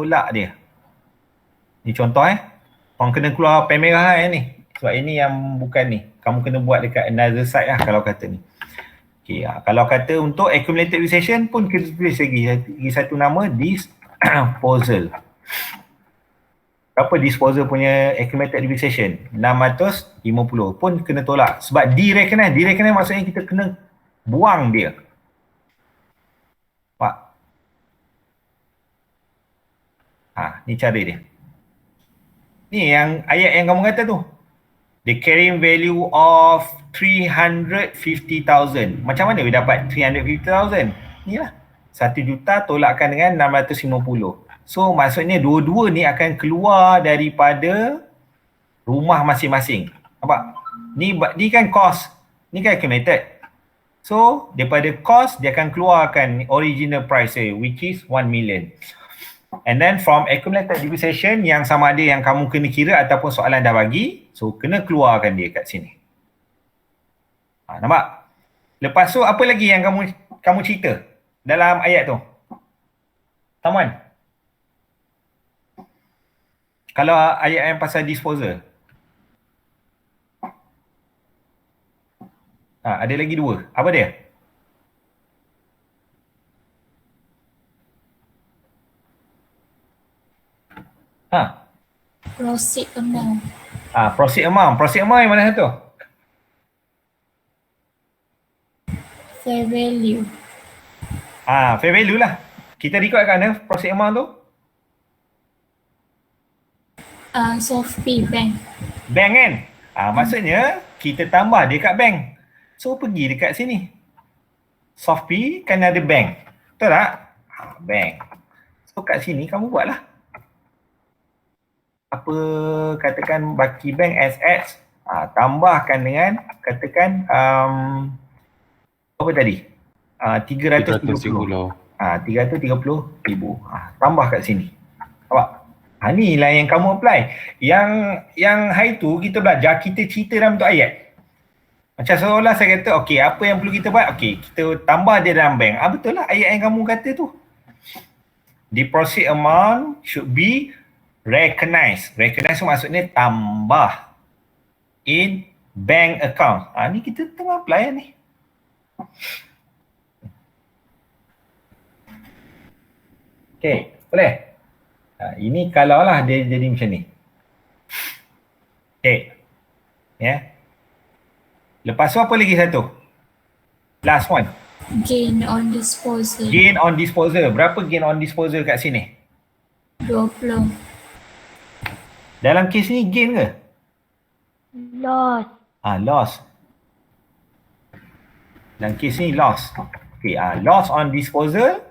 tolak dia. Ni contoh korang kena keluar pen merah ni. Sebab ini yang bukan ni. Kamu kena buat dekat another side lah kalau kata ni. Okay, kalau kata untuk accumulated recession pun kita tulis lagi satu nama, disposal. Berapa disposal punya accumulated recession? 650 pun kena tolak. Sebab direcognize maksudnya kita kena buang dia. Pak. Ni cara dia. Ni yang ayat yang kamu kata tu. The carrying value of 350,000. Macam mana dia dapat 350,000? Ni lah. 1 juta tolakkan dengan 650. So maksudnya dua-dua ni akan keluar daripada rumah masing-masing. Nampak? Ni kan cost. Ni kan accumulated. So daripada cost dia akan keluarkan original price which is 1 million. And then from accumulated depreciation yang sama ada yang kamu kena kira ataupun soalan dah bagi, so kena keluarkan dia kat sini. Nampak? Lepas tu apa lagi yang kamu cerita dalam ayat tu? Taman? Kalau ayat yang pasal disposal. Ada lagi dua. Apa dia? Proceed amount. Proceed amount. Proceed amount yang mana satu? Fair value. Fair value lah. Kita rekodkan proceed amount tu? Softpay bank. Bank kan? Maksudnya kita tambah dia kat bank. So pergi dekat sini. Softpay kan ada bank. Betul tak? Bank. So kat sini kamu buatlah. Apa katakan baki bank SS, tambahkan dengan katakan apa tadi? 330. 330,000. Tambah kat sini. Nampak? Ni lah yang kamu apply. Yang hari tu kita belajar, kita cerita dalam bentuk ayat. Macam seolah saya kata, okey, apa yang perlu kita buat? Okey, kita tambah dia dalam bank. Betul lah ayat yang kamu kata tu. Deposit amount should be recognized. Recognized tu maksudnya tambah in bank account. Ni kita tengah apply ni. Okey, boleh? Ini kalau lah dia jadi macam ni. Okey. Ya. Lepas tu apa lagi satu? Last one. Gain on disposal. Gain on disposal. Berapa gain on disposal kat sini? 20. Dalam kes ni gain ke? Loss. Loss. Dalam kes ni loss. Okay, loss on disposal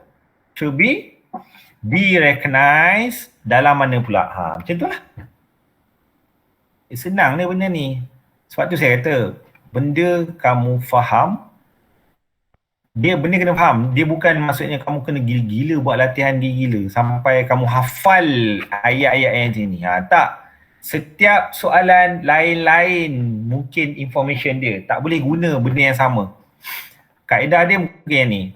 should be recognized dalam mana pula? Macam tu lah. Senang ni benda ni. Sebab tu saya kata, benda kamu faham, benda kena faham. Dia bukan maksudnya kamu kena gila-gila buat latihan gila sampai kamu hafal ayat-ayat yang sini. Tak. Setiap soalan lain-lain mungkin information dia. Tak boleh guna benda yang sama. Kaedah dia mungkin yang ni.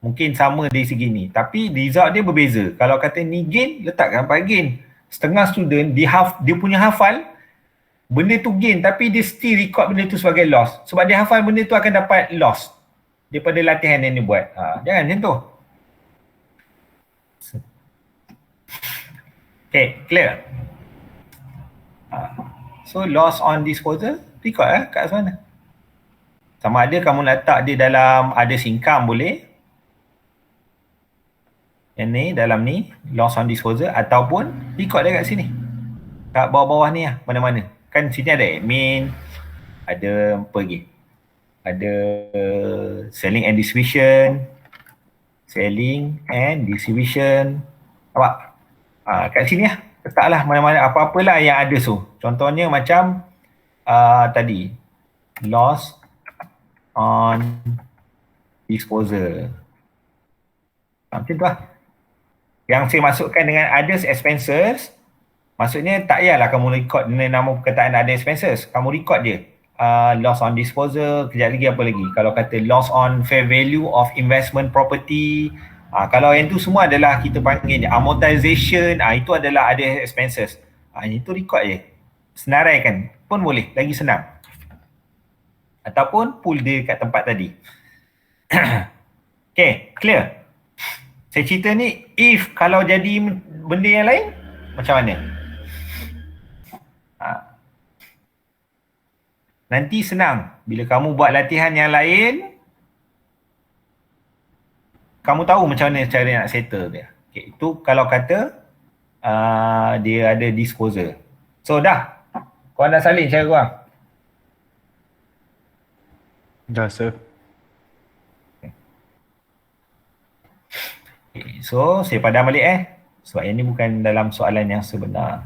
Mungkin sama dari segi ni. Tapi result dia berbeza. Kalau kata ni gain, letakkan pada gain. Setengah student, dia punya hafal, benda tu gain tapi dia still record benda tu sebagai loss. Sebab dia hafal benda tu akan dapat loss daripada latihan yang dia buat. Jangan macam tu. Okay, clear? So loss on disposal, record kat mana? Sama ada kamu letak dia dalam ada income boleh. Yang ni, dalam ni, loss on disposal ataupun record dia kat sini. Kat bawah-bawah ni lah, mana-mana. Kan sini ada admin, ada apa lagi? Ada selling and distribution. Nampak? Kat sini lah. Letaklah mana-mana apa-apalah yang ada so. Contohnya macam tadi. Loss on disposal. Macam tu lah. Yang saya masukkan dengan others expenses, maksudnya tak payahlah kamu record dengan nama perkataan other expenses. Kamu record je. Loss on disposal, kejap lagi apa lagi. Kalau kata loss on fair value of investment property, Kalau yang tu semua adalah kita panggil amortization, itu adalah ada expenses. Itu record je. Senaraikan pun boleh, lagi senang. Ataupun pool dia kat tempat tadi. Okay, clear? Saya cerita ni, if kalau jadi benda yang lain, macam mana? Nanti senang. Bila kamu buat latihan yang lain, kamu tahu macam mana cara nak settle dia. Okay, itu kalau kata dia ada disposal. So dah. Korang dah salin cara korang? Dah, sir. Okay, so saya padam balik sebab yang ni bukan dalam soalan yang sebenar.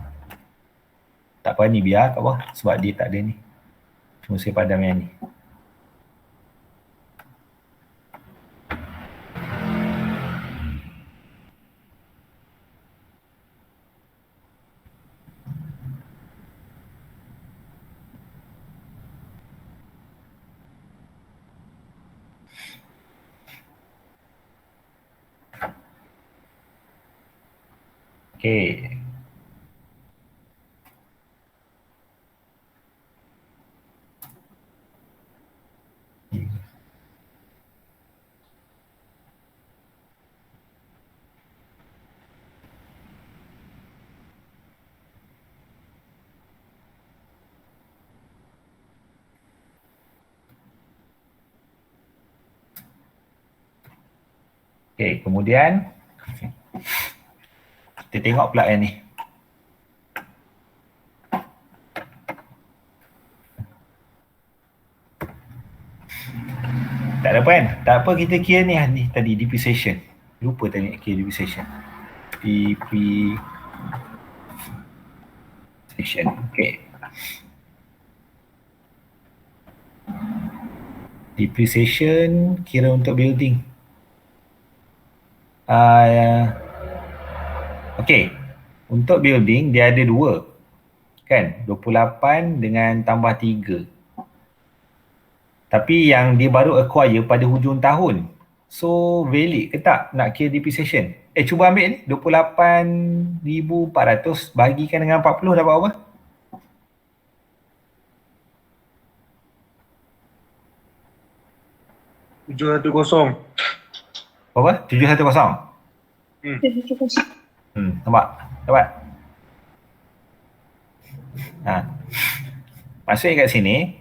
Tak apa ni, biar kat bawah sebab dia tak ada ni. Cuma saya padam yang ni. Okay. Okay, kemudian kita tengok pula yang ni. Tak ada apa kan? Tak apa, kita kira ni tadi depreciation. Lupa tadi nak kira depreciation. Depreciation. Okay. Depreciation kira untuk building. Okay. Untuk building dia ada dua. Kan? 28 dengan tambah 3. Tapi yang dia baru acquire pada hujung tahun. So valid ke tak nak kira depreciation? Cuba ambil ni 28,400 bagikan dengan 40 dapat apa? $710. Berapa? 710. Nampak? Dapat? Maksudnya kat sini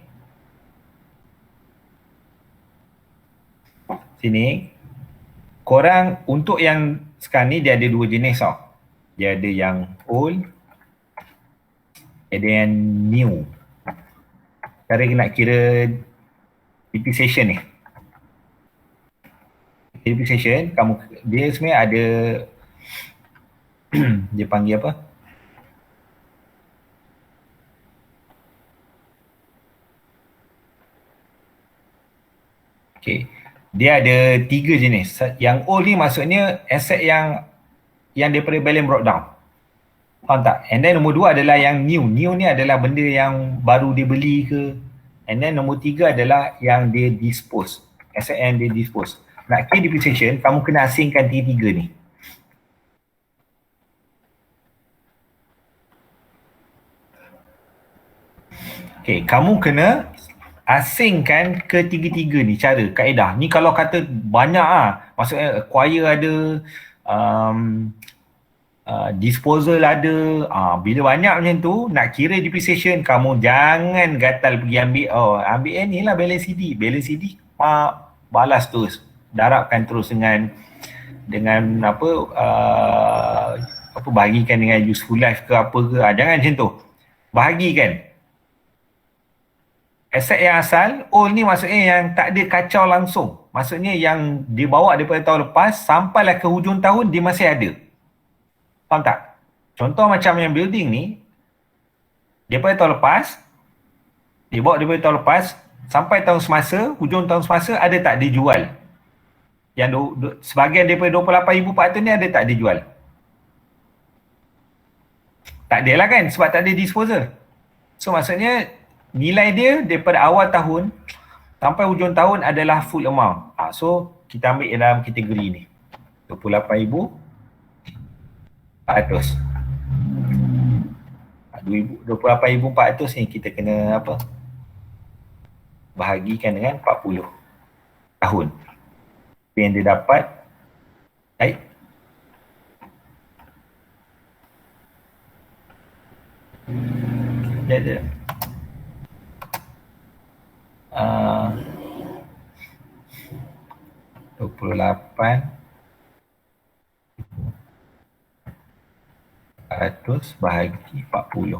korang untuk yang sekarang ni dia ada dua jenis tau. Dia ada yang old, ada yang new. Cara nak kira depreciation ni. Depreciation dia sebenarnya ada dia panggil apa? Okay. Dia ada 3 jenis. Yang old ni maksudnya aset yang daripada balance brought down. Faham tak? And then nombor 2 adalah yang new. New ni adalah benda yang baru dia beli ke. And then nombor 3 adalah yang dia dispose. Aset yang dia dispose. Nak kira depreciation, kamu kena asingkan 3 ni. Okay, kamu kena asingkan ketiga-tiga ni cara, kaedah. Ni kalau kata banyak maksudnya acquire ada, disposal ada, bila banyak macam tu, nak kira depreciation, kamu jangan gatal pergi ambil ni lah balance CD. Balance CD, balas terus, darabkan terus dengan bahagikan dengan useful life ke apa ke, jangan macam tu. Bahagikan. Aset yang asal, old ni maksudnya yang tak ada kacau langsung. Maksudnya yang dibawa daripada tahun lepas sampailah ke hujung tahun dia masih ada. Faham tak? Contoh macam yang building ni, daripada tahun lepas, dibawa daripada tahun lepas sampai tahun semasa, hujung tahun semasa ada tak dijual? Yang sebahagian daripada 28,400 ni ada tak dijual? Tak ada lah kan, sebab tak ada disposal. So maksudnya nilai dia daripada awal tahun sampai hujung tahun adalah full amount. So kita ambil dalam kategori ni. 28 28,400. 28,400 ni kita kena apa? Bahagikan dengan 40 tahun. Apa yang dia dapat? Baik. Dia ada 28,400 bahagi 40.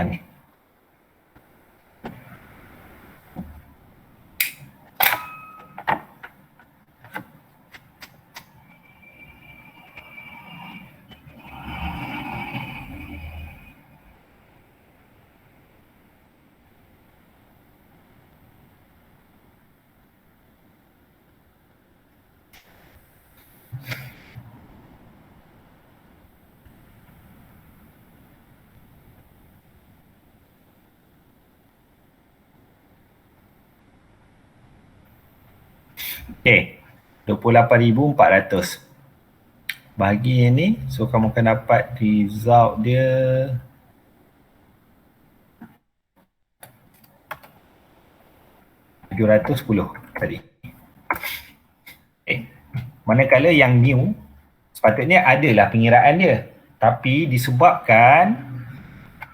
Ni. Okey, 28,400 bagi yang ni, so kamu akan dapat result dia RM710 tadi. Manakala yang new sepatutnya adalah pengiraan dia, tapi disebabkan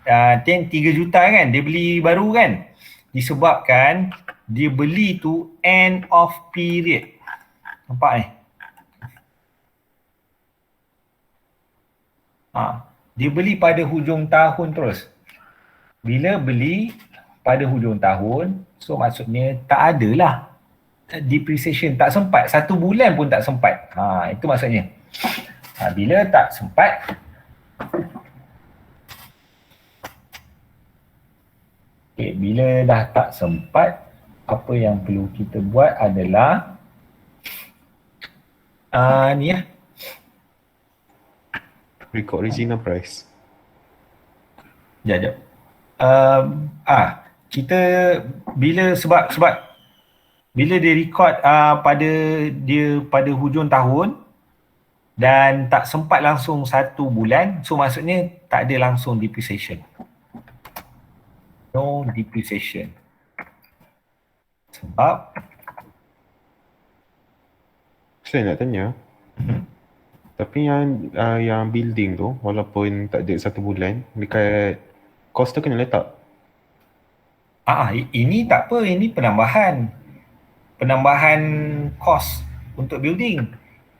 yang 3 juta kan dia beli baru kan, disebabkan dia beli tu end of period. Nampak ni? Dia beli pada hujung tahun terus. Bila beli pada hujung tahun, so maksudnya tak adalah depreciation, tak sempat. 1 bulan pun tak sempat. Itu maksudnya. Bila tak sempat, bila dah tak sempat, apa yang perlu kita buat adalah ni ya. Record original price. Sekejap. Kita bila sebab bila dia record pada hujung tahun dan tak sempat langsung 1 bulan, so maksudnya tak ada langsung depreciation. No depreciation. Sebab Saya nak tanya. Tapi yang building tu walaupun tak ada 1 bulan, dekat cost tu kena letak. Ini tak apa, ini penambahan cost untuk building.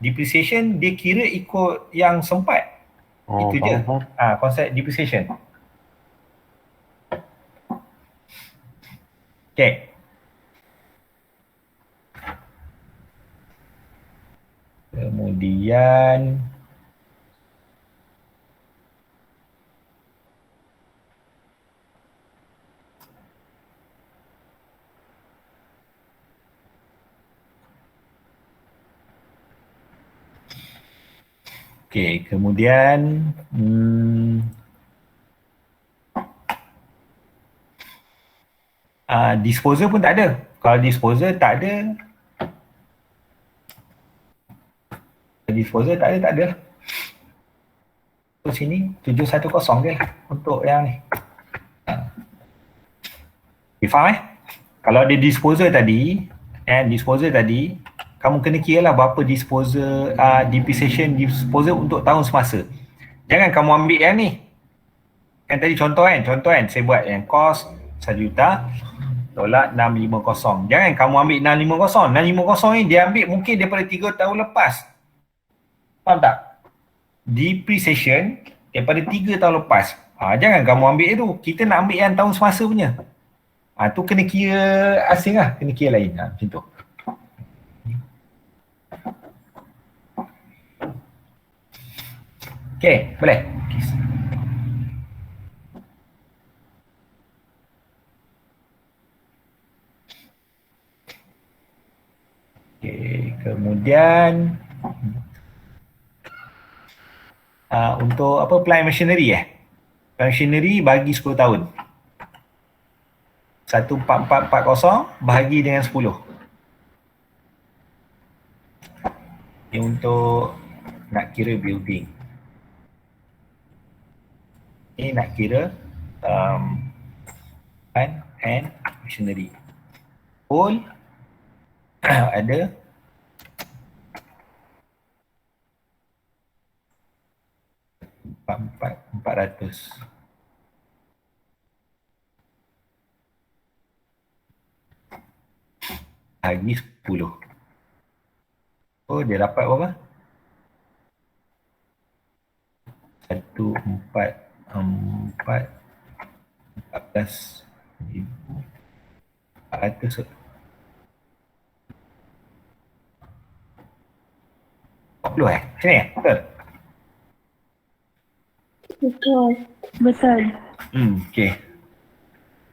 Depreciation dia kira ikut yang sempat. Itu je. Konsep depreciation. Okay. Kemudian kemudian disposal pun tak ada. Kalau disposal tak ada, tak ada. So sini 710 je lah untuk yang ni. Faham Kalau ada disposal tadi, kamu kena kira lah berapa disposal, depreciation disposal untuk tahun semasa. Jangan kamu ambil yang ni. Kan tadi contoh kan, saya buat yang cost $1,650. Jangan kamu ambil 650. 650 ni dia ambil mungkin daripada 3 tahun lepas. Faham tak? Depreciation daripada 3 tahun lepas. Jangan kamu ambil itu. Kita nak ambil yang tahun semasa punya. Tu kena kira asing lah. Kena kira lain. Macam tu. Okay, boleh? Okay, kemudian untuk apa, plant machinery plant machinery bagi 10 tahun. 14440 bahagi dengan 10. Ini untuk nak kira building. Ini nak kira and machinery. Whole ada 400. Lagi 10. Oh, dia dapat berapa? 14,400. 40 Sini betul? Betul. Betul. Okay.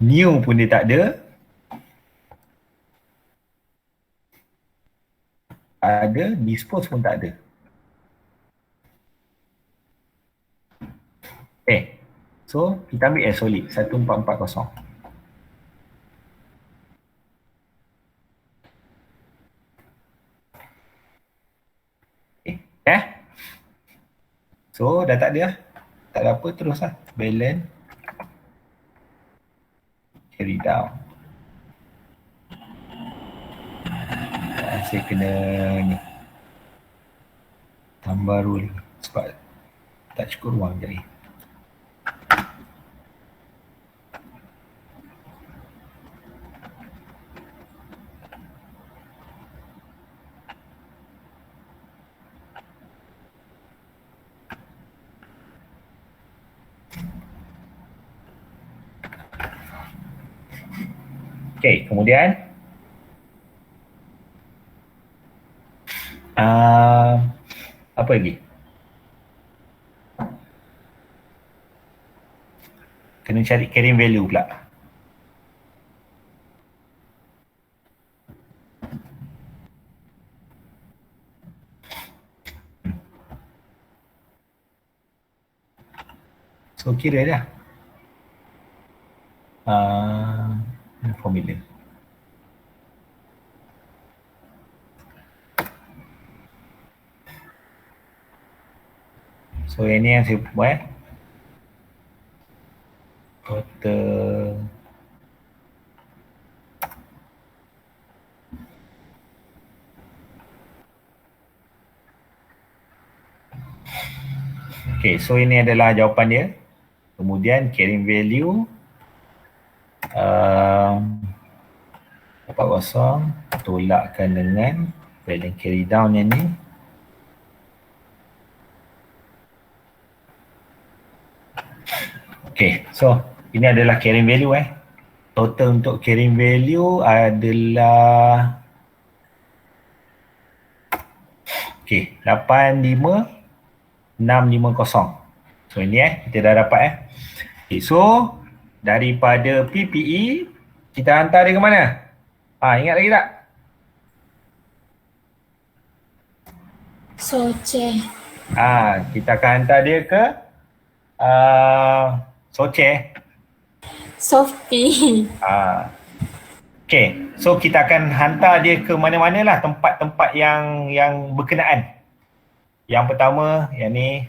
New pun dia tak ada. Ada, dispose pun tak ada. So kita ambil as solid 1440. So dah tak ada. Tak ada apa, terus lah. Balance. Carry down. Saya kena ni. Tambah rule. Sebab tak cukup ruang jadi. Okay, kemudian apa lagi? Kena cari carrying value pula. So kira dah. Formula. So ini yang saya buat. Total Okay, so ini adalah jawapan dia. Kemudian carrying value 40 tolakkan dengan balance carry down yang ni. Okay, so ini adalah carrying value Total untuk carrying value adalah okay, 85,650. So ini kita dah dapat Okay, so daripada PPE kita hantar dia ke mana? Ingat lagi tak? Soce. Kita akan hantar dia ke Soce. Sophie. Okay, so kita akan hantar dia ke mana-mana lah tempat-tempat yang berkenaan. Yang pertama, yang ni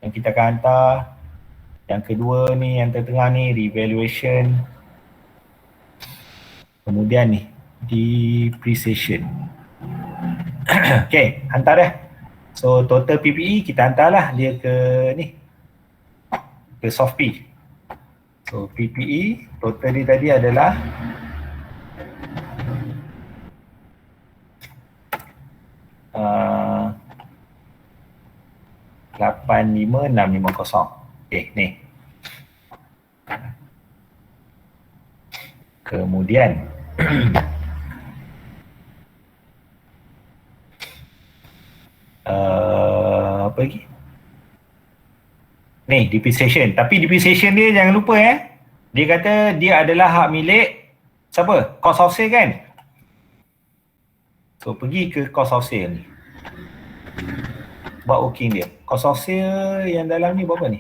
yang kita akan hantar. Yang kedua ni, yang tengah ni, revaluation. Kemudian ni, depreciation. Okay, hantar dah. So total PPE kita hantarlah dia ke ni, ke Softpi. So PPE total dia tadi adalah uh, 85,650. Okay, ni. Kemudian apa lagi? Ni, depreciation. Tapi depreciation dia jangan lupa dia kata dia adalah hak milik siapa? Cost of sale kan? So pergi ke cost of sale ni. Buat working dia. Cost of sale yang dalam ni berapa ni?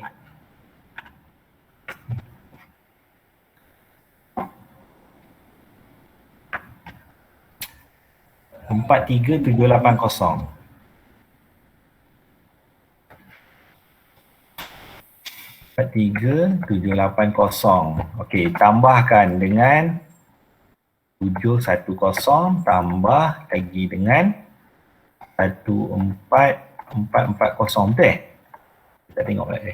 43780. Okey, tambahkan dengan 710 tambah lagi dengan 14440, betul kita tengok pula ni.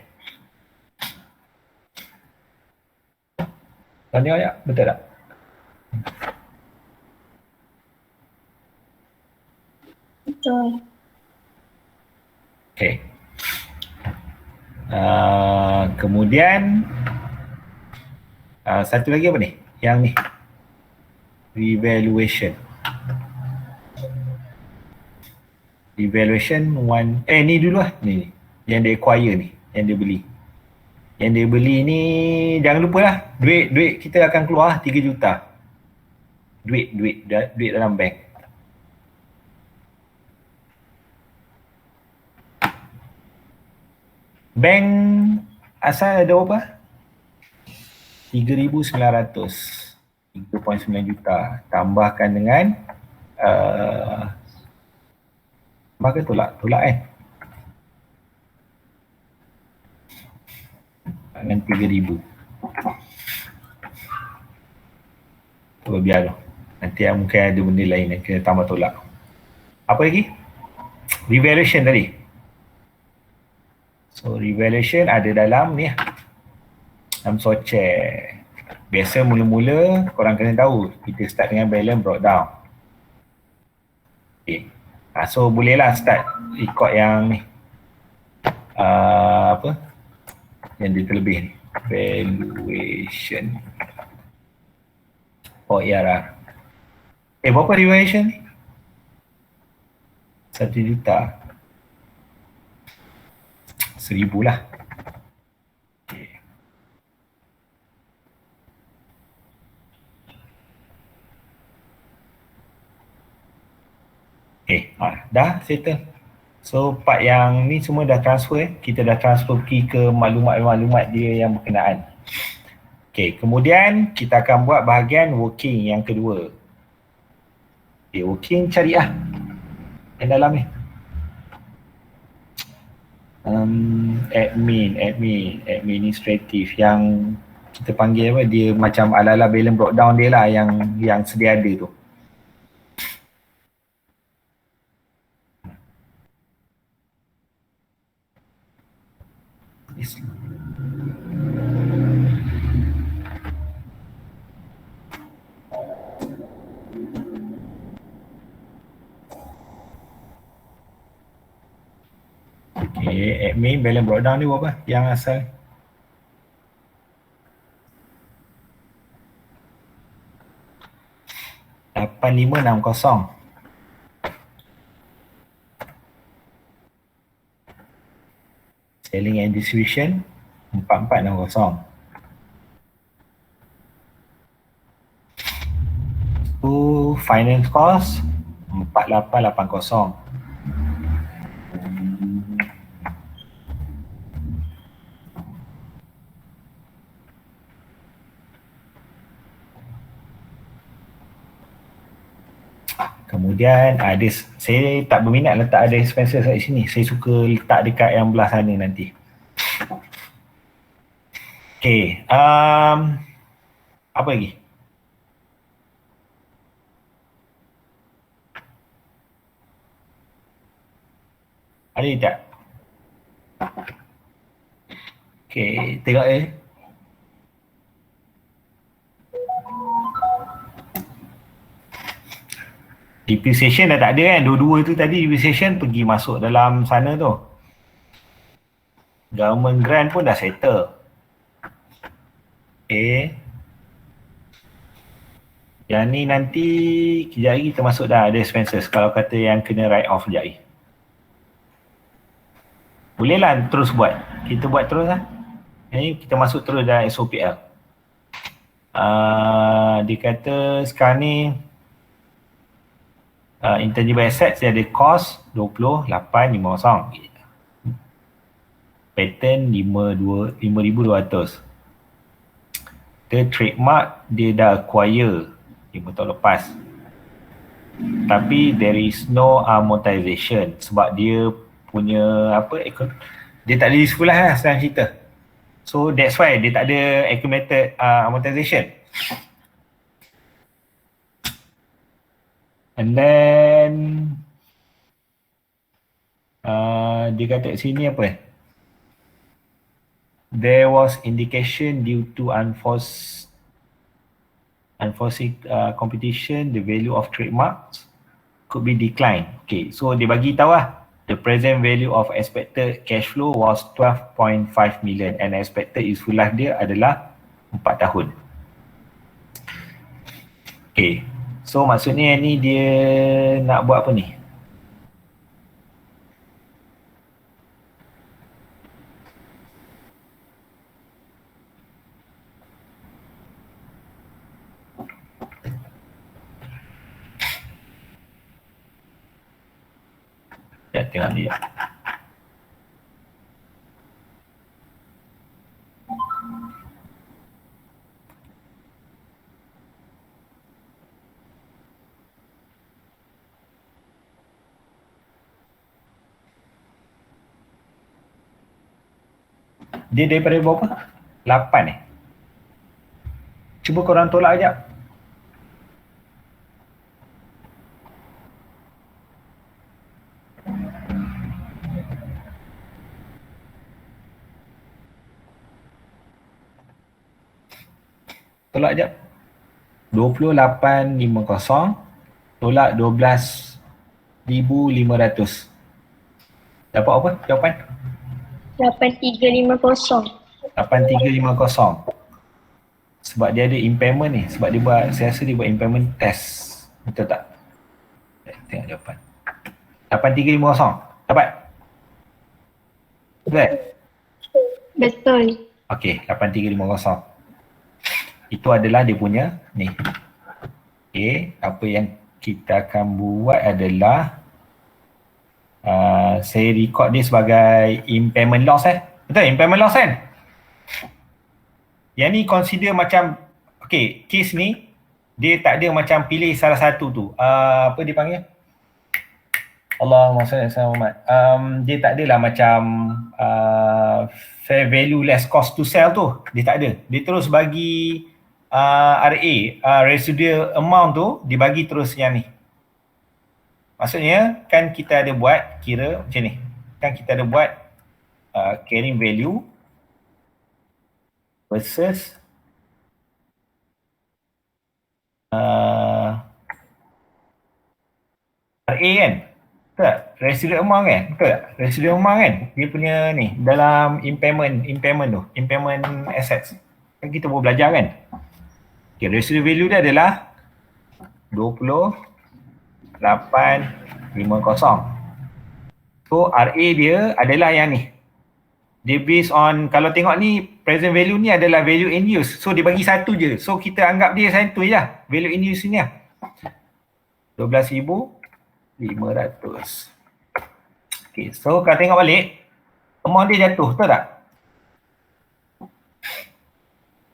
Tanya ya, betul tak? Betul. Okey. Kemudian satu lagi apa ni? Yang ni. Revaluation. Ni dulu lah. Ni. Yang dia acquire ni. Yang dia beli. Yang dia beli ni, jangan lupa lah. Duit kita akan keluar 3 juta. Duit dalam bank. Bank asal ada berapa? 3,900. 3.9 juta. Tambahkan dengan tambahkan tolak kan? Dengan 3,000. Oh, biar lah. Nanti mungkin ada benda lain yang kena tambah tolak. Apa lagi? Revaluation tadi. So revaluation ada dalam ni, dalam Socek. Biasa mula-mula korang kena tahu kita start dengan balance breakdown. Okay. So bolehlah start ikut yang ni. Apa? Yang dia terlebih ni. Valuation. Oh IRR. Berapa revaluation ni? 1 juta. 1,000 lah. Dah settle. So part yang ni semua dah transfer. Kita dah transfer pergi ke maklumat-maklumat dia yang berkenaan. Okay, kemudian kita akan buat bahagian working yang kedua. Okay, working cari lah yang dalam ni. Administrative yang kita panggil apa, dia macam ala-ala balance breakdown dia lah yang sedia ada tu. Okay, admin balance breakdown ni berapa yang asal? $8,560. Selling and distribution 4,460. Finance cost 4,880. Kemudian ada, saya tak berminat letak ada expenses kat sini. Saya suka letak dekat yang belah sana nanti. Okay, apa lagi? Ada tak? Okay, tengok depreciation dah tak ada kan? Dua-dua tu tadi depreciation pergi masuk dalam sana tu. Government grant pun dah settle. Okay. Yang ni nanti kejap lagi kita masuk dah ada expenses. Kalau kata yang kena write off kejap lagi. Boleh lah terus buat. Kita buat terus lah. Ini kita masuk terus dalam SOPL. Dia kata sekarang ni intangible assets dia ada cost 28,500. Patent 5,200. Trademark dia dah acquire 5 tahun lepas. Tapi there is no amortization sebab dia punya dia tak ada di sekolah lah senang cerita. So that's why dia tak ada accumulated amortization. And then dia kata kat sini apa? There was indication due to unforeseen competition, the value of trademarks could be declined. Okay, so dia bagi tahu lah, the present value of expected cash flow was 12.5 million and expected useful life dia adalah 4 tahun. Okay, so maksudnya ni dia nak buat apa ni? Ya, tengok dia. Dia daripada berapa? 8 eh? Cuba korang tolak sekejap. Tolak sekejap. 2850 tolak 12,500. Dapat apa jawapan? 8350. 8350. Sebab dia ada impairment ni. Sebab dia buat, saya rasa dia buat impairment test. Betul tak? Tengok jawapan. 8350. Dapat? Betul? Betul. Okey, 8350. Itu adalah dia punya ni. Okey, apa yang kita akan buat adalah saya record dia sebagai impairment loss Betul? Impairment loss kan? Yang ni consider macam, okey, case ni dia tak ada macam pilih salah satu tu. Apa dia panggil? Allahumma salli ala Muhammad. Dia tak adalah macam fair value less cost to sell tu. Dia tak ada. Dia terus bagi RA, residual amount tu dibagi terus yang ni. Maksudnya kan kita ada buat kira macam ni. Kan kita ada buat carrying value versus RA kan? Betul tak? Residual amount kan? Betul tak? Residual amount kan? Dia punya ni dalam impairment tu, impairment assets. Kan kita boleh belajar kan? Okay, residual value dia adalah 2850. So RA dia adalah yang ni. Dia based on, kalau tengok ni present value ni adalah value in use. So dia bagi satu je. So kita anggap dia satu je lah. Value in use ni lah. 12,500. Okay, so kalau tengok balik, amount dia jatuh, betul tak?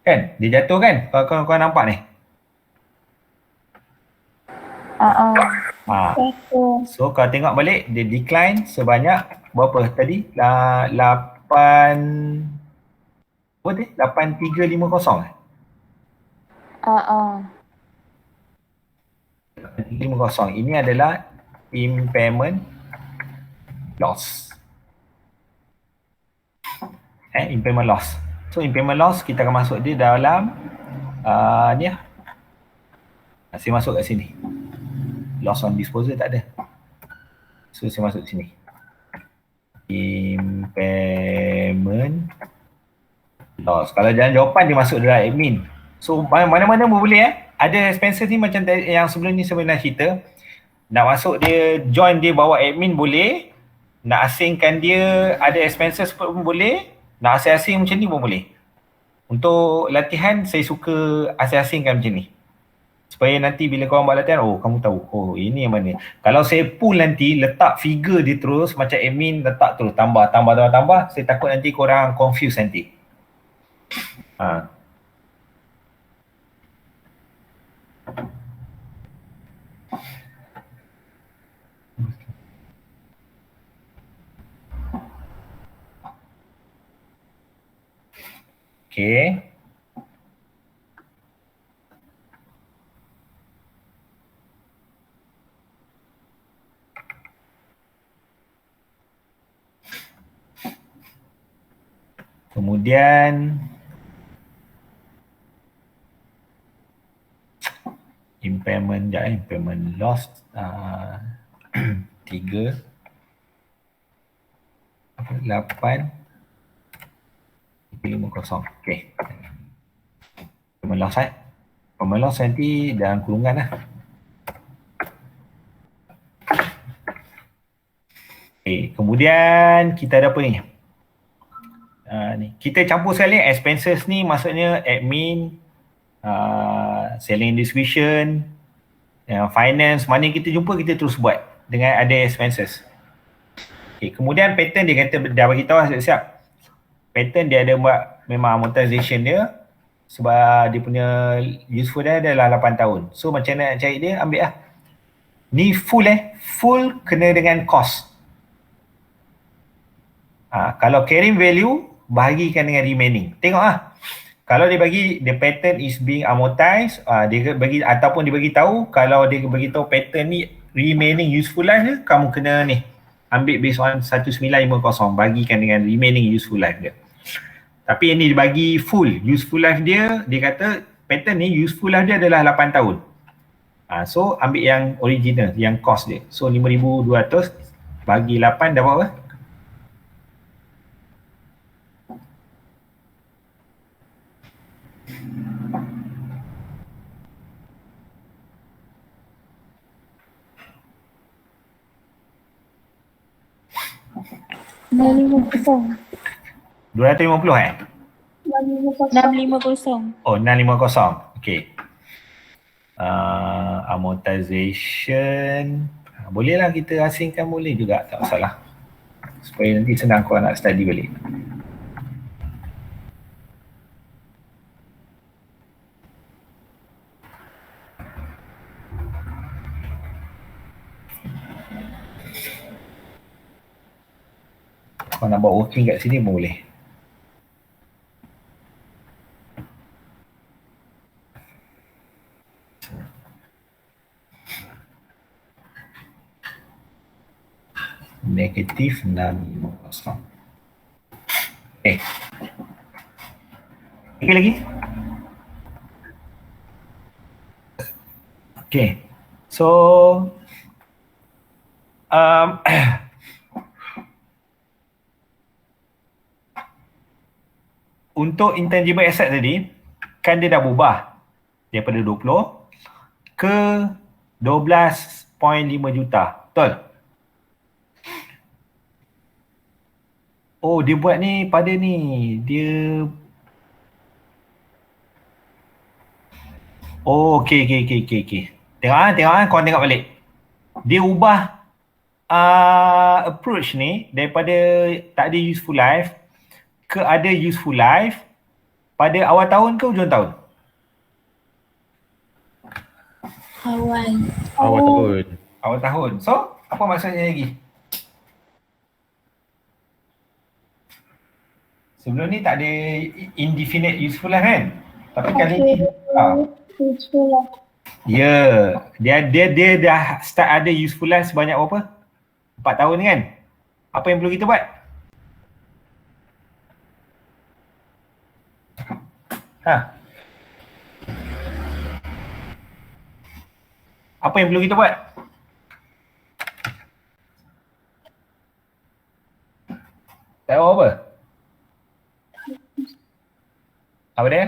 Kan? Dia jatuh kan? Kalau kau nampak ni. So kalau tengok balik, dia decline sebanyak berapa tadi? 8350 850. Ini adalah impairment loss. Impairment loss. So impairment loss kita akan masuk dia dalam ni lah. Saya masuk kat sini. Loss on disposal tak ada. So saya masuk sini. Impairment loss. Kalau jawapan dia masuk dalam admin. So mana-mana pun boleh Ada expenses ni macam yang sebelum ni saya pernah cerita. Nak masuk dia, join dia bawa admin boleh. Nak asingkan dia ada expenses pun boleh. Nak asing-asing macam ni pun boleh. Untuk latihan saya suka asing-asingkan macam ni. Supaya nanti bila korang buat latihan, kamu tahu, ini yang mana. Kalau saya pull nanti, letak figure dia terus, macam admin letak terus, tambah, saya takut nanti korang confuse nanti. Okay. Kemudian impairment loss 3 8 50. Okay. Impairment loss impairment loss nanti dalam kurungan lah. Okay. Kemudian kita ada apa ni? Ni. Kita campur sekali expenses ni, maksudnya admin, selling and distribution, finance, mana kita jumpa kita terus buat dengan ada expenses. Okay, kemudian pattern dia kata dah bagi tahu siap-siap. Pattern dia ada buat memang amortization dia sebab dia punya useful dia adalah 8 tahun. So macam mana nak cari dia, ambil lah. Ni full kena dengan cost. Kalau carrying value bahagikan dengan remaining. Tengok lah. Kalau dia bagi the pattern is being amortized, dia bagi ataupun dia bagi tahu kalau dia bagi tahu pattern ni remaining useful life dia, kamu kena ni ambil based on 1950 bagikan dengan remaining useful life dia. Tapi yang ni dibagi full useful life dia kata pattern ni useful life dia adalah 8 tahun. So ambil yang original, yang cost dia. So 5,200 bagi 8 dapat apa? RM650. 250 eh? RM650. Oh, 650. Okay. Amortization. Boleh lah kita asingkan, boleh juga, tak masalah. Supaya nanti senang kau nak study balik. Kau nak buat working kat sini pun boleh. Negatif 650. Okay. Lagi lagi? Okay. So untuk intangible asset tadi, kan dia dah berubah daripada 20 ke 12.5 juta. Betul? Oh, dia buat ni pada ni. Dia oh, okey. Tengok kau tengok balik. Dia ubah approach ni daripada tak ada useful life ke ada useful life pada awal tahun ke hujung tahun? Awal tahun. So, apa maksudnya lagi? Sebelum ni tak ada indefinite useful life kan? Tapi kali ni Useful life. ya, dia dah start ada useful life sebanyak berapa? 4 tahun kan? Apa yang perlu kita buat? Apa yang perlu kita buat? Tak tahu apa? Apa dia?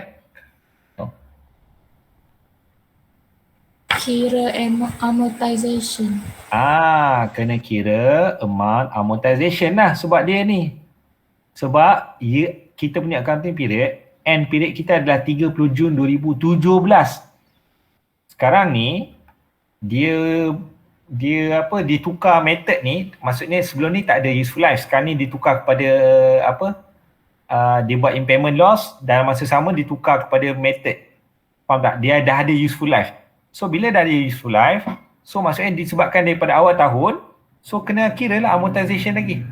Kira amortization. Kena kira amount amortization lah sebab dia ni. Sebab kita punya accounting period, end period kita adalah 30 Jun 2017. Sekarang ni dia ditukar method ni, maksudnya sebelum ni tak ada useful life, sekarang ni ditukar kepada dia buat impairment loss, dalam masa sama ditukar kepada method. Faham tak? Dia dah ada useful life. So bila dah ada useful life, so maksudnya disebabkan daripada awal tahun, so kena kira lah amortization lagi.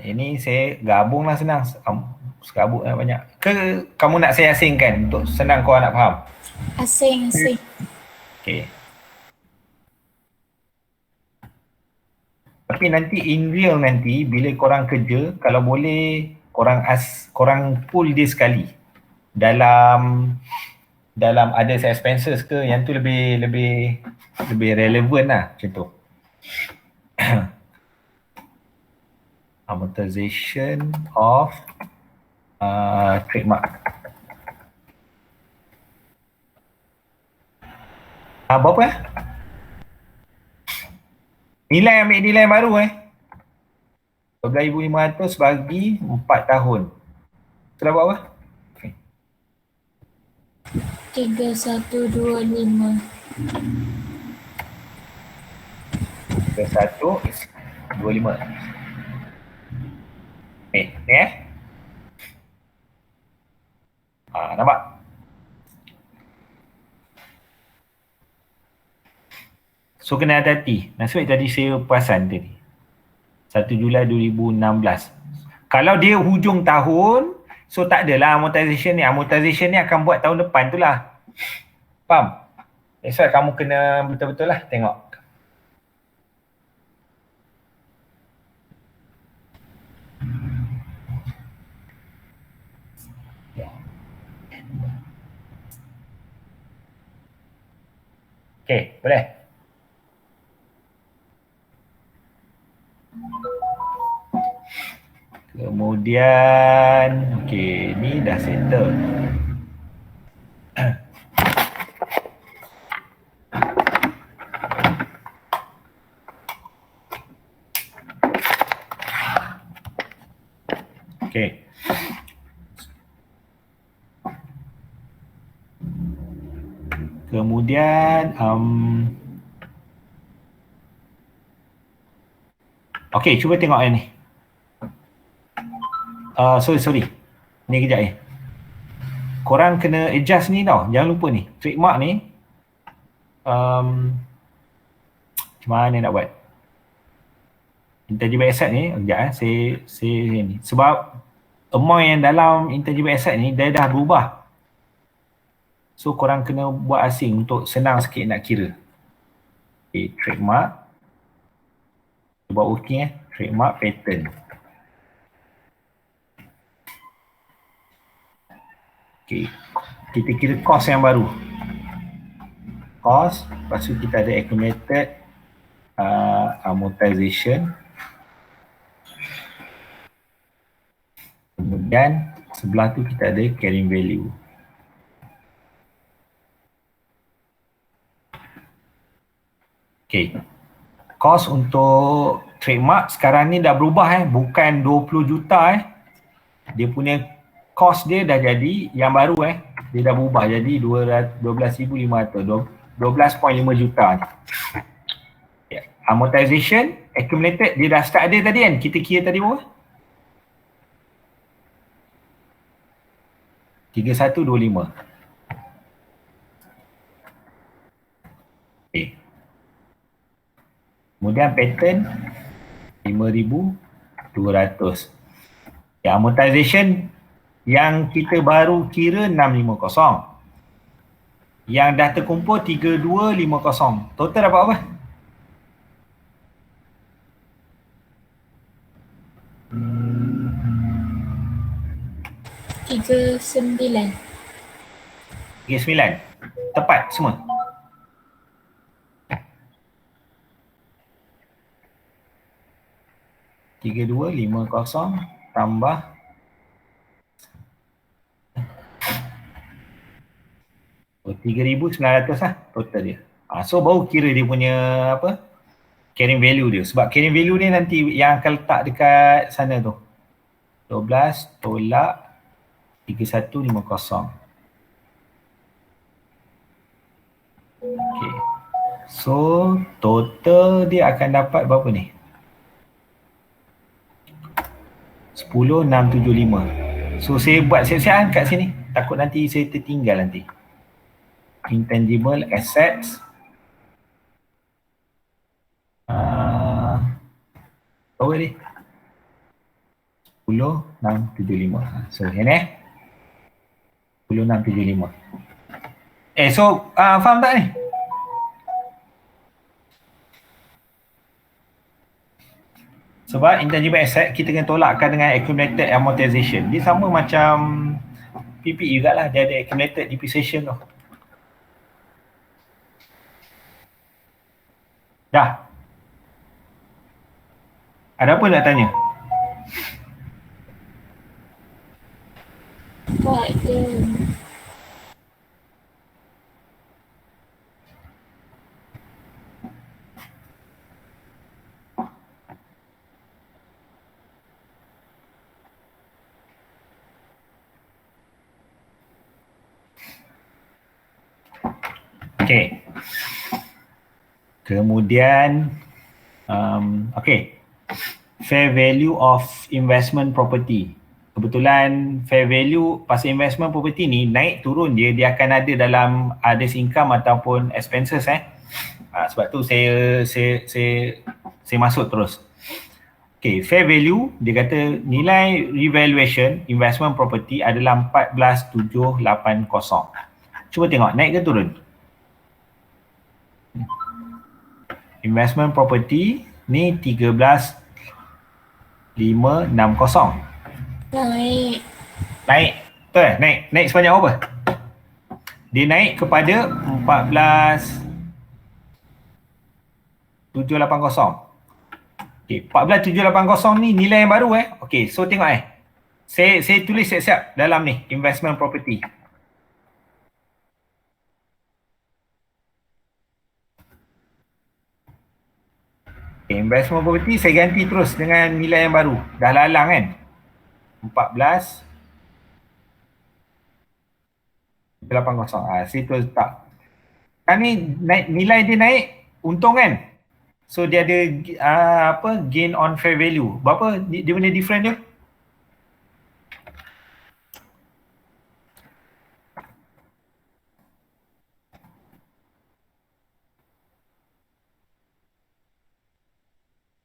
Ini saya gabung lah senang. Sekabut lah banyak. Ke kamu nak saya asingkan untuk senang kau nak faham? Asing. Okay. Tapi nanti in real nanti bila korang kerja, kalau boleh korang pull dia sekali dalam ada expenses ke, yang tu lebih relevan lah macam tu. Amortization of trademark. Berapa ambil nilai baru 12,500 bagi 4 tahun. Sudah berapa? 3125. 3125. Ni nampak? So kena hati-hati. Nasib tadi saya perasan tadi. 1 Julai 2016. Kalau dia hujung tahun, so tak adalah amortization ni. Amortization ni akan buat tahun depan tu lah. Faham? That's why kamu kena betul-betul lah tengok. Okay, boleh? Kemudian, okay, ni dah settle. Okay. Kemudian, okay, cuba tengok yang ni. Sorry. Ni kejap korang kena adjust ni tau. Jangan lupa ni. Trademark ni. Macam mana nak buat? Intangible asset ni, kejap saya ni. Sebab amount yang dalam intangible asset ni, dia dah berubah. So, korang kena buat asing untuk senang sikit nak kira. Okay, trademark. Buat working trademark pattern. Okay, kita kira cost yang baru. Cost, lepas tu kita ada accumulated amortization. Kemudian sebelah tu kita ada carrying value. Okay. Cost untuk trademark sekarang ni dah berubah bukan 20 juta Dia punya cost dia dah jadi yang baru dia dah berubah jadi 12,500, 12.5 juta ni. Yeah. Amortization accumulated dia dah start ada tadi kan, kita kira tadi berapa? 3125. Okay. Kemudian pattern 5,200. Ya, amortization yang kita baru kira 650. Yang dah terkumpul 3250. Total dapat apa? Tiga sembilan. Tepat semua. Tiga dua lima kosong tambah 3,900 lah total dia. So baru kira dia punya apa? Carrying value dia. Sebab carrying value ni nanti yang akan letak dekat sana tu. 12 tolak 3150. Okay. So total dia akan dapat berapa ni? 10,675. So saya buat siap-siap kat sini. Takut nanti saya tertinggal nanti. Intangible assets. Apa ni? 10,675. So ini 10,675. So faham tak ni? Sebab intangible asset kita kena tolakkan dengan accumulated amortization. Dia sama macam PPE jugalah, dia ada accumulated depreciation tu. Dah. Ada apa nak tanya? Tak ada. Okay. Kemudian fair value of investment property. Kebetulan fair value pasal investment property ni naik turun dia akan ada dalam others income ataupun expenses sebab tu saya masuk terus. Okay, fair value dia kata nilai revaluation investment property adalah 14,780. Cuba tengok naik ke turun? Investment property ni 13,560. Naik. Naik. Betul eh? Naik sebanyak apa? Dia naik kepada 14,780. Okay, 14,780 ni nilai yang baru Okay, so tengok saya tulis siap-siap dalam ni investment property. Investment property saya ganti terus dengan nilai yang baru. Dah lalang kan? 14,780. Situ letak. Kan ni nilai dia naik, untung kan? So dia ada gain on fair value. Berapa dia punya different dia?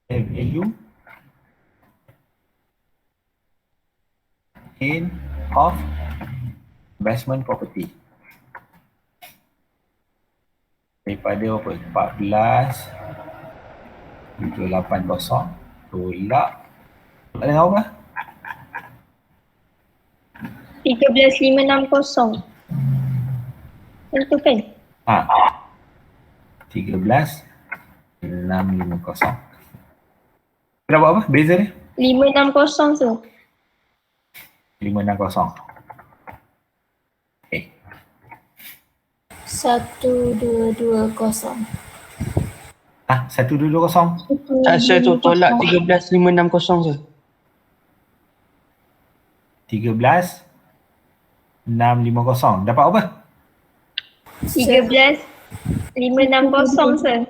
Fair value gain of investment property. Daripada apa? 14,780 tolak. Tak dengar apa? 13,560. Itu kan? 13,650. Berapa apa? Beza dia? 560 tu. 560. Okay. 1220. 1220. Saya tu tolak 13,560 tu. 13,650. Dapat apa? 13,560 sir.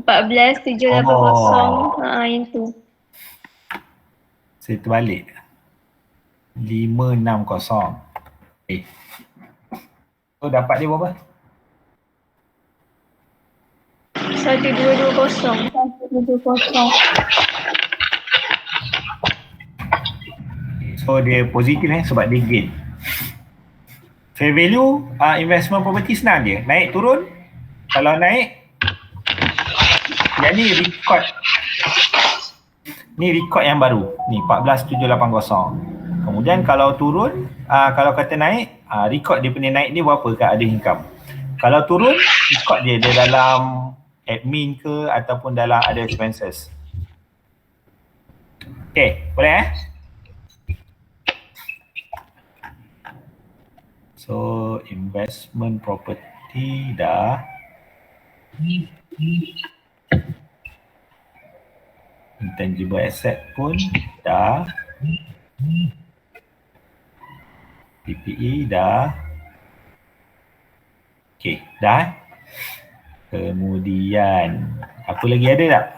$14,780. Yang tu. Saya terbalik. 560. So dapat dia berapa? 1220. 1220. So dia positif sebab dia gain. Fair value investment property senang je. Naik turun. Kalau naik, yang ni record. Ni record yang baru. Ni 14,780. Kemudian kalau turun, kalau kata naik, record dia punya naik ni berapa kat ada income. Kalau turun, record dia dalam admin ke ataupun dalam other expenses. Okay, boleh So investment property dah. Intangible asset pun dah. PPE dah. Okay, dah. Kemudian apa lagi ada tak?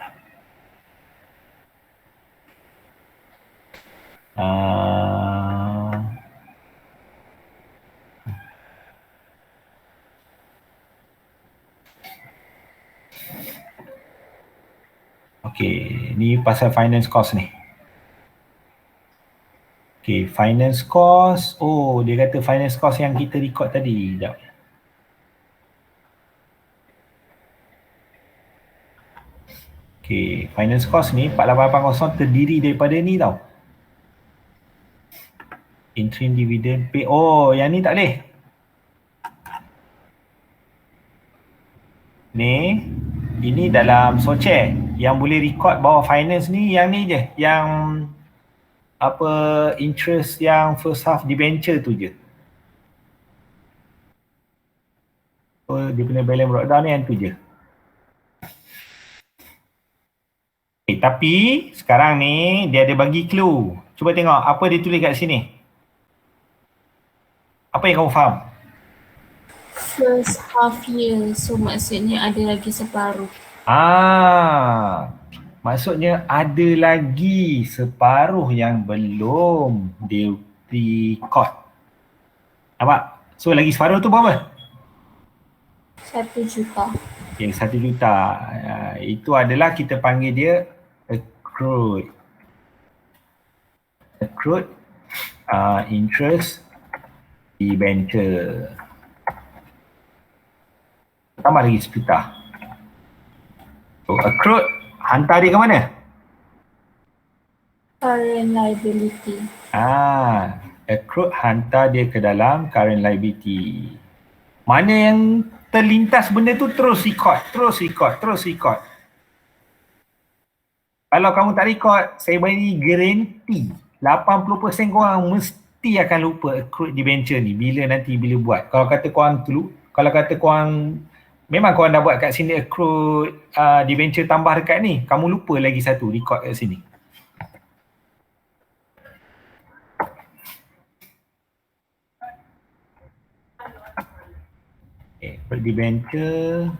Okay, ni pasal finance cost ni. Okay, finance cost. Oh, dia kata finance cost yang kita record tadi. Sekejap. Okay, finance cost ni 4880 terdiri daripada ni tau. Interim dividend pay. Oh, yang ni tak boleh. Ni, ini dalam Soce. Yang boleh record bawah finance ni yang ni je. Yang apa interest yang first half debenture tu je. So, dia punya balance breakdown ni yang tu je. Okay, tapi sekarang ni dia ada bagi clue. Cuba tengok apa dia tulis kat sini. Apa yang kamu faham? First half year. So maksudnya ada lagi separuh. Maksudnya ada lagi separuh yang belum di record. Nampak? So lagi separuh tu berapa? 1 juta. Okay, 1 juta. Itu adalah kita panggil dia accrued. Accrued interest debenture. Tambah lagi 1 juta. So accrued hantar dia ke mana? Current liability. Accrued hantar dia ke dalam current liability. Mana yang terlintas benda tu terus record. Kalau kamu tak record, saya bagi guarantee 80% korang mesti akan lupa accrued debenture ni bila buat. Kalau kata korang memang korang dah buat kat sini accrued debenture tambah dekat ni, kamu lupa lagi satu record kat sini. Accrued debenture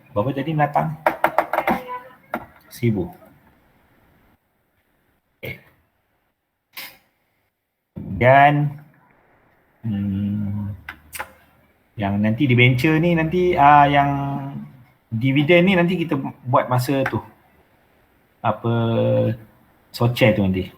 berapa jadi menatang? 1,000. Okay. Dan yang nanti debenture ni nanti yang dividen ni nanti kita buat masa tu apa Soce tu nanti.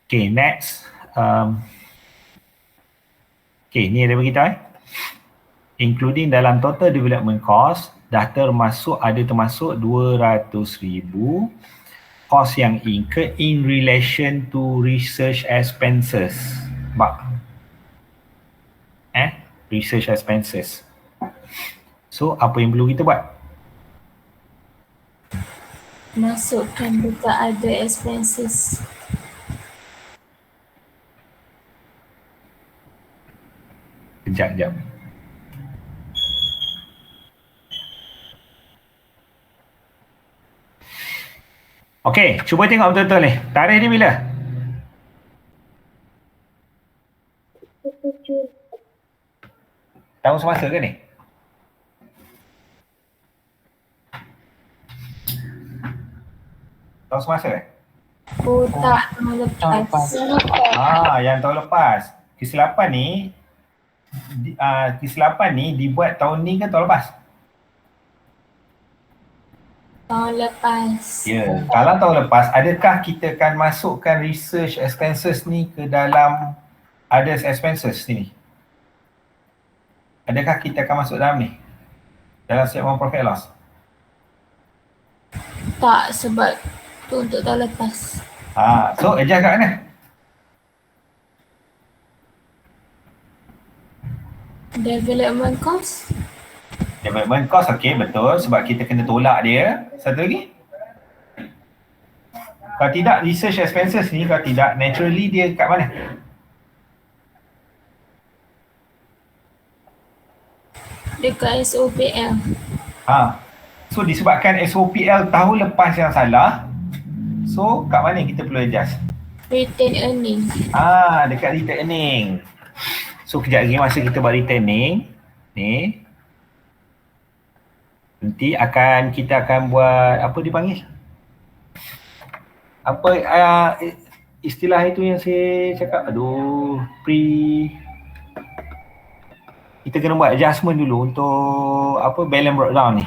Okay, next. Okay, ni ada beritahu including dalam total development cost, dah termasuk 200,000 cost yang incurred in relation to research expenses. Research expenses. So, apa yang perlu kita buat? Masukkan dekat ada expenses. Kejap. Okey, cuba tengok betul-betul ni. Tarikh ni bila? Tahun semasa ke ni? Tahun semasa ke? Oh tak, tahun lepas. Yang tahun lepas. Kesilapan ni dibuat tahun ni ke tahun lepas? Tahun lepas. Ya, kalau tahun lepas, adakah kita akan masukkan research expenses ni ke dalam others expenses ni? Adakah kita akan masuk dalam ni? Dalam statement profit and loss? Tak, sebab tu untuk tahun lepas. So adjust kat mana? Development cost. Development cost, okey, betul. Sebab kita kena tolak dia. Satu lagi? Kalau tidak, research expenses ni, kalau tidak, naturally dia kat mana? Dekat SOPL. So disebabkan SOPL tahun lepas yang salah, so kat mana kita perlu adjust? Retain earning. Dekat return earning. So kejap lagi masa kita buat returning ni, nanti kita akan buat apa dipanggil? Apa istilah itu yang saya cakap? Kita kena buat adjustment dulu untuk apa balance breakdown ni.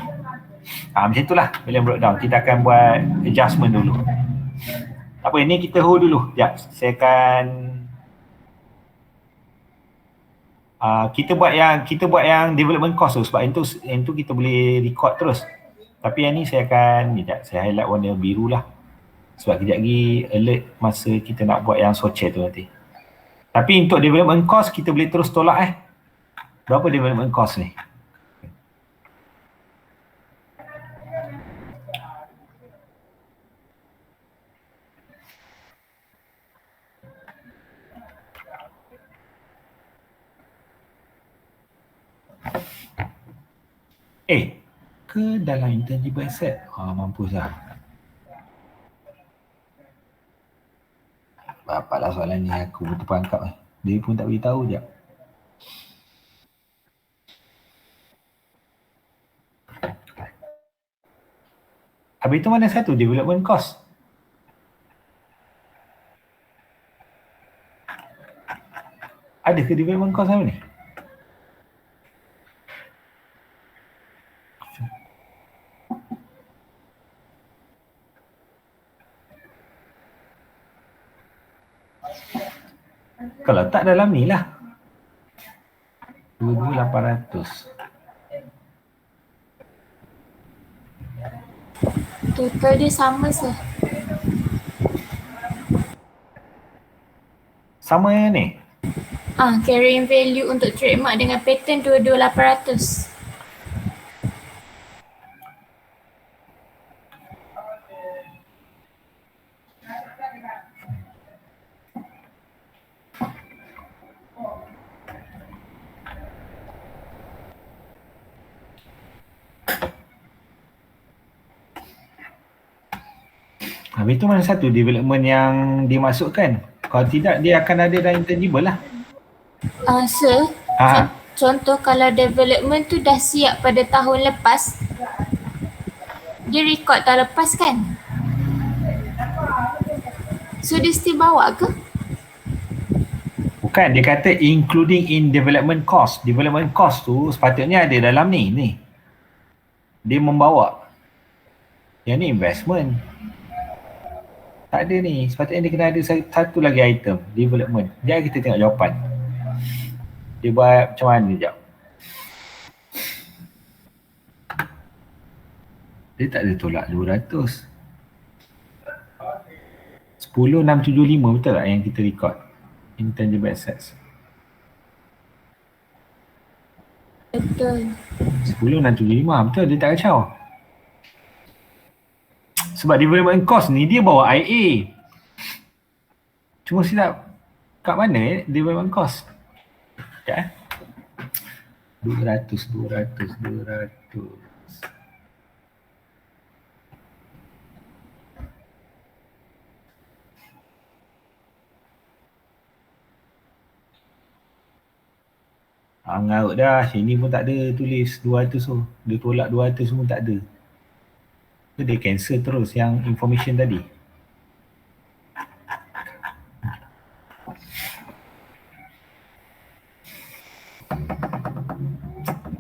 Macam itulah balance breakdown. Kita akan buat adjustment dulu. Tak apa, ini kita hold dulu. Sekejap, saya akan kita buat yang development cost tu, sebab yang tu kita boleh record terus. Tapi yang ni saya highlight warna biru lah. Sebab kejap lagi alert masa kita nak buat yang Soce tu nanti. Tapi untuk development cost kita boleh terus tolak Berapa development cost ni? Ke dalam intangible asset? Mampus lah. Bapaklah soalan ni aku betul perangkap lah. Dia pun tak beritahu je. Habis tu mana satu? Development cost. Ada ke development cost apa ni? Kalau tak dalam ni lah. 2,800. Total dia sama sir. Sama yang ni? Carrying value untuk trademark dengan patent 22,800. Habis tu mana satu development yang dimasukkan? Kalau tidak, dia akan ada dalam intangible lah. Sir, contoh kalau development tu dah siap pada tahun lepas, dia record tahun lepas kan? So dia still bawa ke? Bukan, dia kata including in development cost. Development cost tu sepatutnya ada dalam ni. Dia membawa. Yang ni investment. Tak ada ni. Sepatutnya dia kena ada satu lagi item, development. Sekejap kita tengok jawapan. Dia buat macam mana sekejap. Dia tak ada tolak 200. 10,675 betul tak yang kita record? Intangible assets. Betul. 10,675 betul, dia tak kacau. Sebab development cost ni dia bawa IA. Cuma silap kat mana development cost? Sekejap 200. Ngarut dah, sini pun tak ada tulis 200 tu. Dia tolak 200 pun tak ada. Dia cancel terus yang information tadi.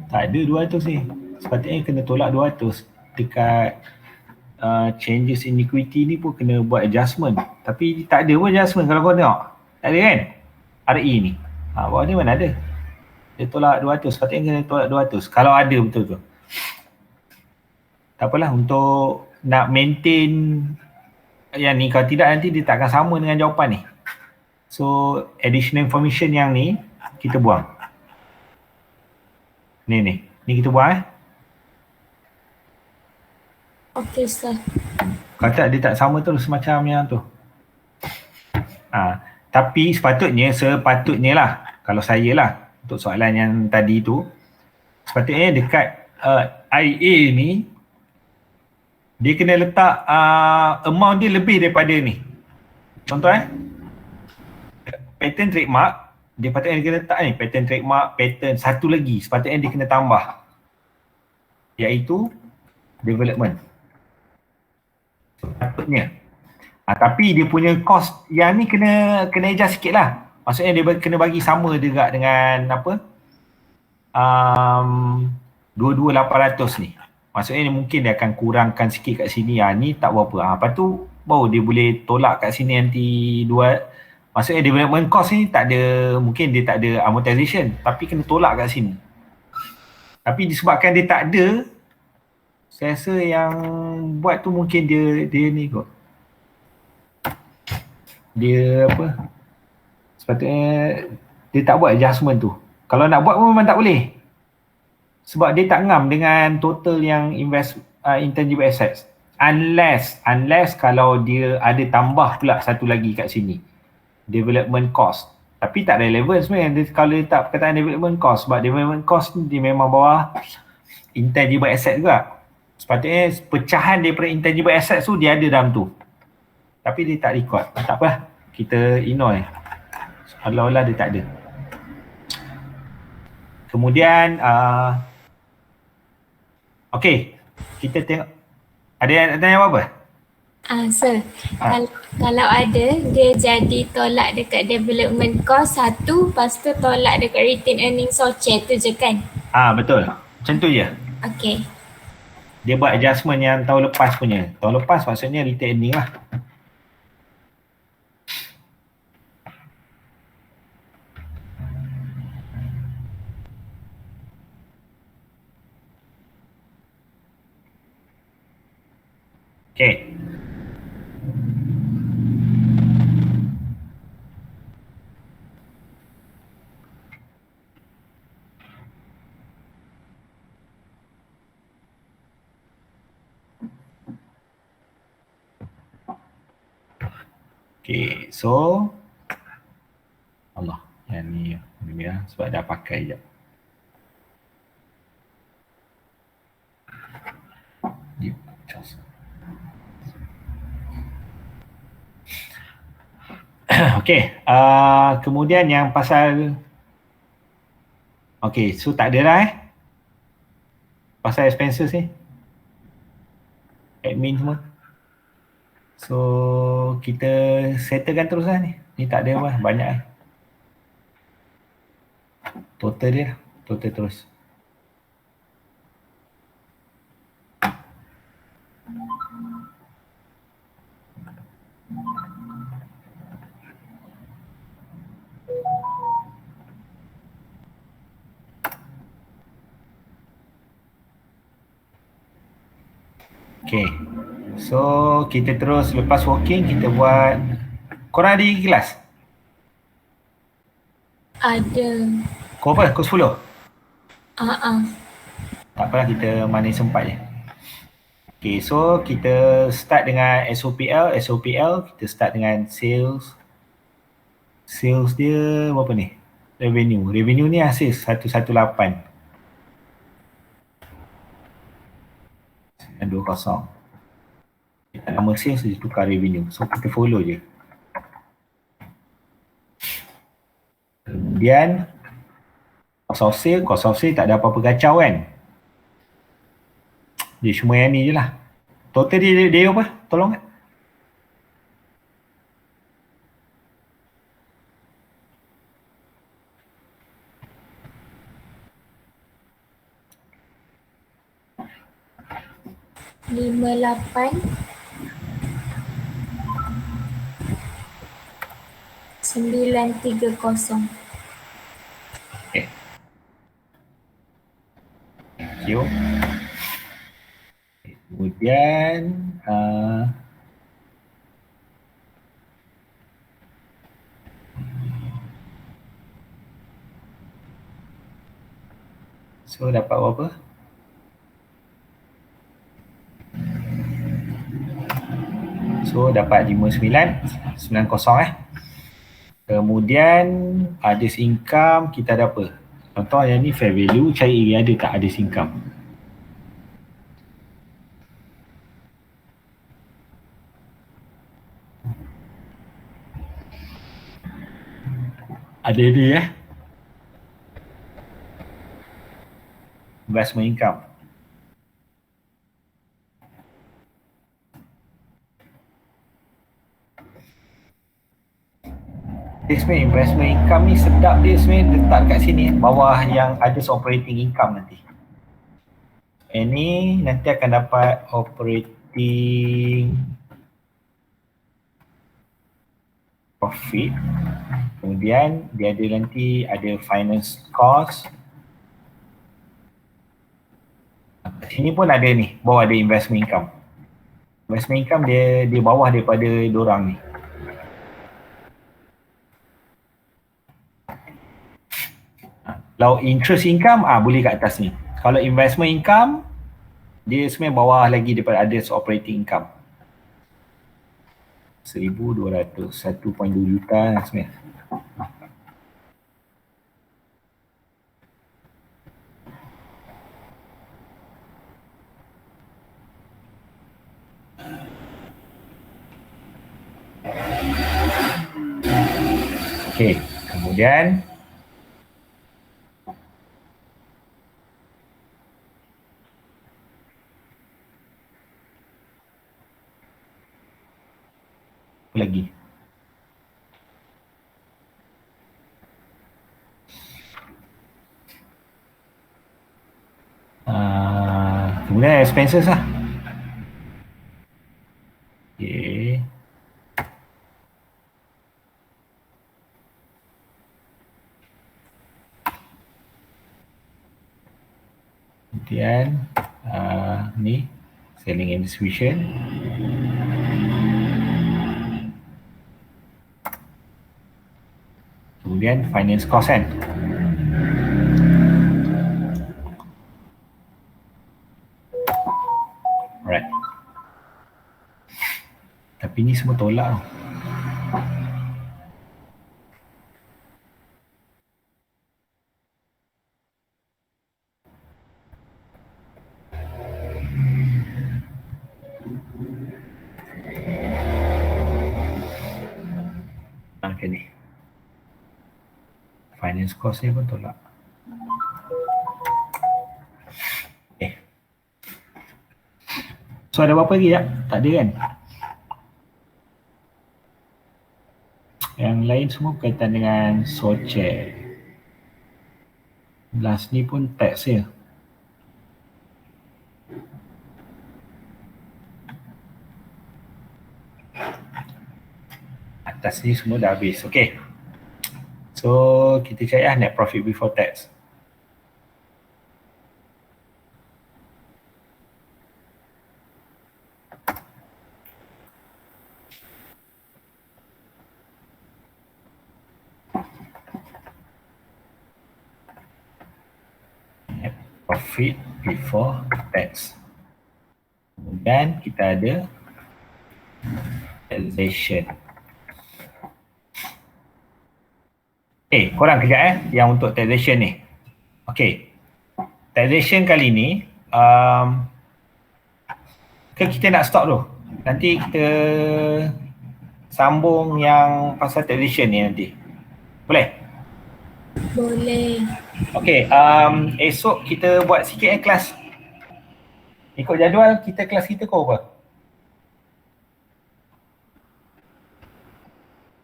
Tak ada 200 ni. Sepatutnya kena tolak 200. Dekat changes in equity ni pun kena buat adjustment. Tapi tak ada pun adjustment kalau kau tengok. Tak ada kan? RE ni. Bawah ni mana ada? Dia tolak 200. Sepatutnya kena tolak 200. Kalau ada betul tu. Tak apalah, untuk nak maintain yang ni, kalau tidak nanti dia tak akan sama dengan jawapan ni. So additional information yang ni kita buang. Ni kita buang Okay sir. Kalau tak dia tak sama terus macam yang tu. Tapi sepatutnya lah, kalau saya lah, untuk soalan yang tadi tu, sepatutnya dekat IA ni dia kena letak amount dia lebih daripada ni. Contoh patent trademark dia patutnya dia kena letak ni, patent trademark, patent satu lagi sepatutnya dia kena tambah, iaitu development sepatutnya. Tapi dia punya cost yang ni kena adjust sikit lah. Maksudnya dia kena bagi sama juga dengan apa 22,800 ni. Maksudnya mungkin dia akan kurangkan sikit kat sini, ni tak berapa. Lepas tu baru dia boleh tolak kat sini nanti maksudnya development cost ni tak ada, mungkin dia tak ada amortization tapi kena tolak kat sini. Tapi disebabkan dia tak ada, saya rasa yang buat tu mungkin dia ni kot. Dia apa? Sepatutnya dia tak buat adjustment tu. Kalau nak buat pun memang tak boleh. Sebab dia tak ngam dengan total yang intangible assets. Unless kalau dia ada tambah pula satu lagi kat sini. Development cost. Tapi tak relevan sebenarnya kalau dia tak perkataan development cost. Sebab development cost ni dia memang bawah intangible asset juga. Sepatutnya pecahan daripada intangible asset tu dia ada dalam tu. Tapi dia tak record. Tak apa, kita ignore. Seolah-olah dia tak ada. Kemudian okey, kita tengok ada yang nak tanya apa? Sir, kalau ada dia jadi tolak dekat development cost satu, lepas tu tolak dekat retain earnings voucher tu je kan? Betul. Macam tu je. Okey. Dia buat adjustment yang tahun lepas punya. Tahun lepas maksudnya retain earning lah. Okay. Okay, so Allah, yang ni ya, sebab dah pakai je. Okay, kemudian yang pasal okay, so tak ada lah pasal expenses ni, admin semua. So kita settlekan terus lah ni. Ni tak ada apa, banyak total dia, total terus. Okay, so kita terus lepas working kita buat. Korang ada gigi kelas? Ada. Kau apa? Kau 10? Tak apalah, kita mana sempat je. Okay, so kita start dengan SOPL. Kita start dengan sales. Sales dia berapa ni? Revenue ni hasil 118. 20. Kita nama sales dia tukar revenue. So kita follow je. Kemudian cost of sale tak ada apa-apa kacau kan. Dia semua yang ni je lah. Total dia apa? Tolong kan? RM58 930. Okay. Thank you. Kemudian so dapat berapa? So dapat 5990 Kemudian others income kita ada apa? Contoh yang ni fair value, cari ada tak others income? Ada dia Investment income. Dia sebenarnya investment income ni sedap dia sebenarnya letak kat sini bawah yang ada operating income nanti. Ini nanti akan dapat operating profit. Kemudian dia ada nanti ada finance cost. Sini pun ada ni, bawah ada investment income. Investment income dia bawah daripada diorang ni. Kalau interest income boleh kat atas ni. Kalau investment income dia sebenarnya bawah lagi daripada others operating income. 1,200, 1.2 juta sebenarnya. Okey, kemudian apa lagi? Kemudian expenses lah. Okay. Kemudian ni selling and distribution. Kemudian finance cost kan. Alright. Tapi ni semua tolak tau. Macam ni. Finance cost ni pun tolak. So ada apa lagi tak? Tak ada kan? Yang lain semua berkaitan dengan Socek. Last ni pun tax je. Atas ni semua dah habis. Okay. So kita cari net profit before tax. Net profit before tax. Kemudian kita ada taxation. Korang kejap yang untuk taxation ni. Okay. Taxation kali ni kita nak stop tu. Nanti kita sambung yang pasal taxation ni nanti. Boleh? Boleh. Okay, esok kita buat sikit kelas. Ikut jadual kita kelas kita kau apa?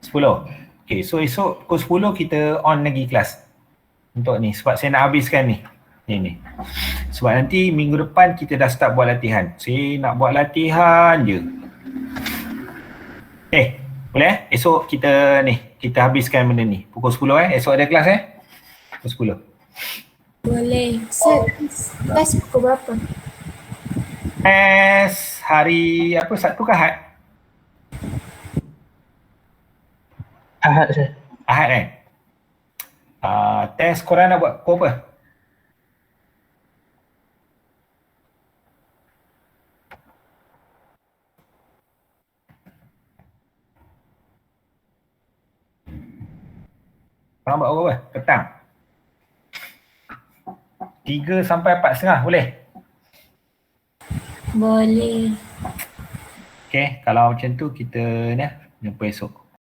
10. Okay, so esok pukul 10 kita on lagi kelas untuk ni sebab saya nak habiskan ni. Ni. Sebab nanti minggu depan kita dah start buat latihan. Saya nak buat latihan je. Boleh esok kita habiskan benda ni. Pukul 10 esok ada kelas pukul 10. Boleh. Kelas pukul berapa? Hari apa, Sabtu ke Ahad? Ahad saya. Ahad kan? Test korang nak buat pukul apa? Korang buat pukul apa? Petang? 3 sampai 4:30 boleh? Boleh. Okay, kalau macam tu kita jumpa esok.